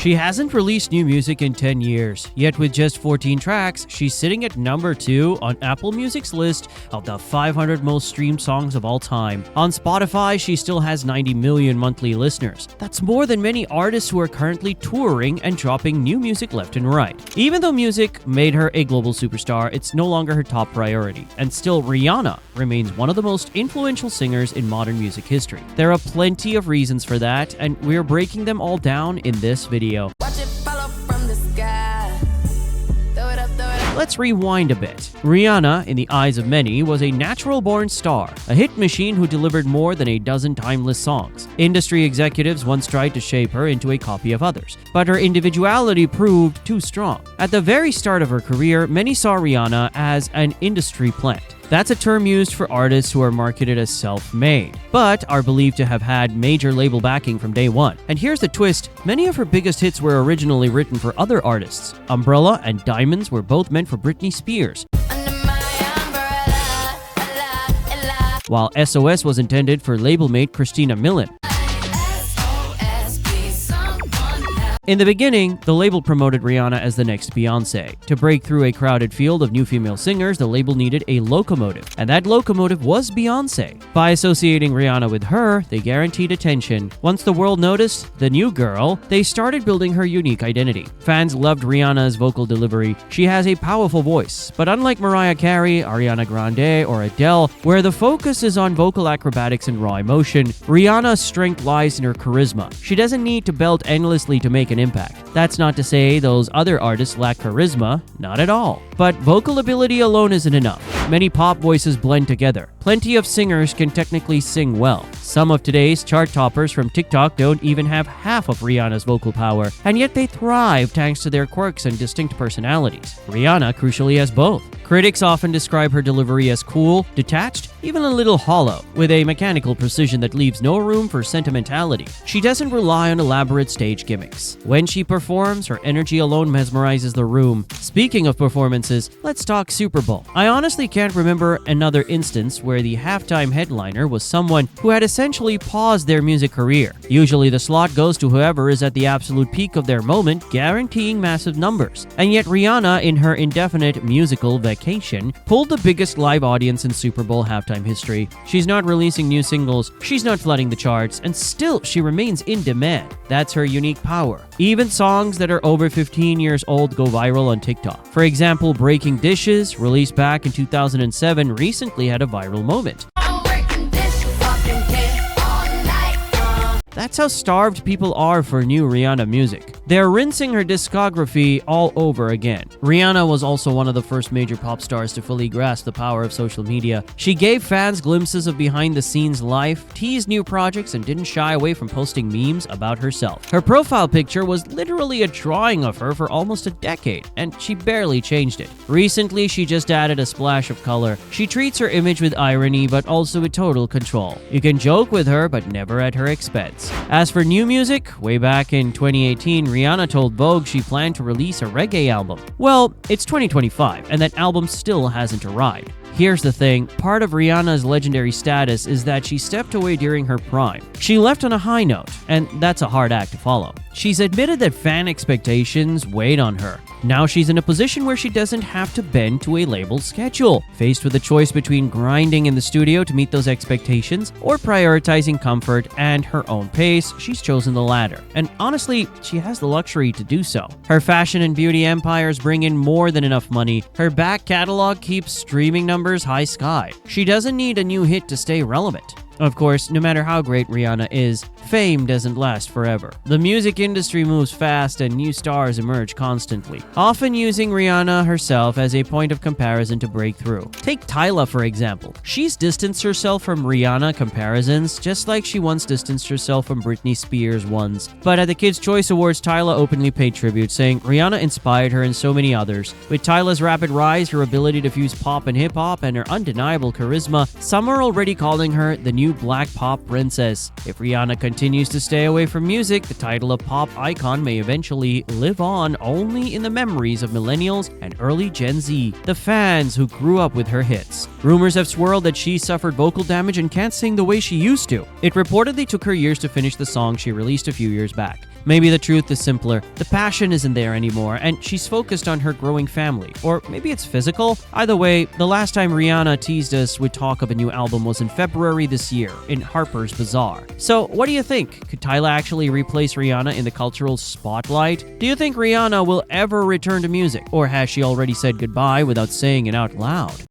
She hasn't released new music in 10 years, yet with just 14 tracks, she's sitting at number 2 on Apple Music's list of the 500 most streamed songs of all time. On Spotify, she still has 90 million monthly listeners. That's more than many artists who are currently touring and dropping new music left and right. Even though music made her a global superstar, it's no longer her top priority, and still Rihanna remains one of the most influential singers in modern music history. There are plenty of reasons for that, and we're breaking them all down in this video. Watch it follow from the sky. Throw it up, throw it up. Let's rewind a bit. Rihanna, in the eyes of many, was a natural-born star, a hit machine who delivered more than a dozen timeless songs. Industry executives once tried to shape her into a copy of others, but her individuality proved too strong. At the very start of her career, many saw Rihanna as an industry plant. That's a term used for artists who are marketed as self-made, but are believed to have had major label backing from day one. And here's the twist, many of her biggest hits were originally written for other artists. Umbrella and Diamonds were both meant for Britney Spears, Under my umbrella, ella. while SOS was intended for label mate Christina Milian. SOS, please someone help. In the beginning, the label promoted Rihanna as the next Beyoncé. To break through a crowded field of new female singers, the label needed a locomotive, and that locomotive was Beyoncé. By associating Rihanna with her, they guaranteed attention. Once the world noticed the new girl, they started building her unique identity. Fans loved Rihanna's vocal delivery. She has a powerful voice, but unlike Mariah Carey, Ariana Grande, or Adele, where the focus is on vocal acrobatics and raw emotion, Rihanna's strength lies in her charisma. She doesn't need to belt endlessly to make an impact. That's not to say those other artists lack charisma, not at all. But vocal ability alone isn't enough. Many pop voices blend together. Plenty of singers can technically sing well. Some of today's chart toppers from TikTok don't even have half of Rihanna's vocal power, and yet they thrive thanks to their quirks and distinct personalities. Rihanna crucially has both. Critics often describe her delivery as cool, detached, even a little hollow, with a mechanical precision that leaves no room for sentimentality. She doesn't rely on elaborate stage gimmicks. When she performs, her energy alone mesmerizes the room. Speaking of performances, let's talk Super Bowl. I honestly can't remember another instance where the halftime headliner was someone who had essentially paused their music career. Usually the slot goes to whoever is at the absolute peak of their moment, guaranteeing massive numbers. And yet Rihanna, in her indefinite musical vacation, pulled the biggest live audience in Super Bowl halftime history. She's not releasing new singles, she's not flooding the charts, and still she remains in demand. That's her unique power. Even songs that are over 15 years old go viral on TikTok. For example, Breaking Dishes, released back in 2007, recently had a viral moment. I'm working this fucking day all night. That's how starved people are for new Rihanna music. They're rinsing her discography all over again. Rihanna was also one of the first major pop stars to fully grasp the power of social media. She gave fans glimpses of behind-the-scenes life, teased new projects, and didn't shy away from posting memes about herself. Her profile picture was literally a drawing of her for almost a decade, and she barely changed it. Recently, she just added a splash of color. She treats her image with irony, but also with total control. You can joke with her, but never at her expense. As for new music, way back in 2018, Rihanna told Vogue she planned to release a reggae album. Well, it's 2025, and that album still hasn't arrived. Here's the thing, part of Rihanna's legendary status is that she stepped away during her prime. She left on a high note, and that's a hard act to follow. She's admitted that fan expectations weighed on her. Now she's in a position where she doesn't have to bend to a label's schedule. Faced with a choice between grinding in the studio to meet those expectations or prioritizing comfort and her own pace, she's chosen the latter. And honestly, she has the luxury to do so. Her fashion and beauty empires bring in more than enough money. Her back catalog keeps streaming numbers high sky. She doesn't need a new hit to stay relevant. Of course, no matter how great Rihanna is, fame doesn't last forever. The music industry moves fast and new stars emerge constantly, often using Rihanna herself as a point of comparison to break through. Take Tyla, for example. She's distanced herself from Rihanna comparisons just like she once distanced herself from Britney Spears once. But at the Kids' Choice Awards, Tyla openly paid tribute, saying Rihanna inspired her and so many others. With Tyla's rapid rise, her ability to fuse pop and hip-hop, and her undeniable charisma, some are already calling her the new black pop princess. If Rihanna continues to stay away from music, the title of pop icon may eventually live on only in the memories of millennials and early Gen Z, the fans who grew up with her hits. Rumors have swirled that she suffered vocal damage and can't sing the way she used to. It reportedly took her years to finish the song she released a few years back. Maybe the truth is simpler. The passion isn't there anymore, and she's focused on her growing family. Or maybe it's physical. Either way, the last time Rihanna teased us with talk of a new album was in February this year, in Harper's Bazaar. So, what do you think? Could Tyla actually replace Rihanna in the cultural spotlight? Do you think Rihanna will ever return to music? Or has she already said goodbye without saying it out loud?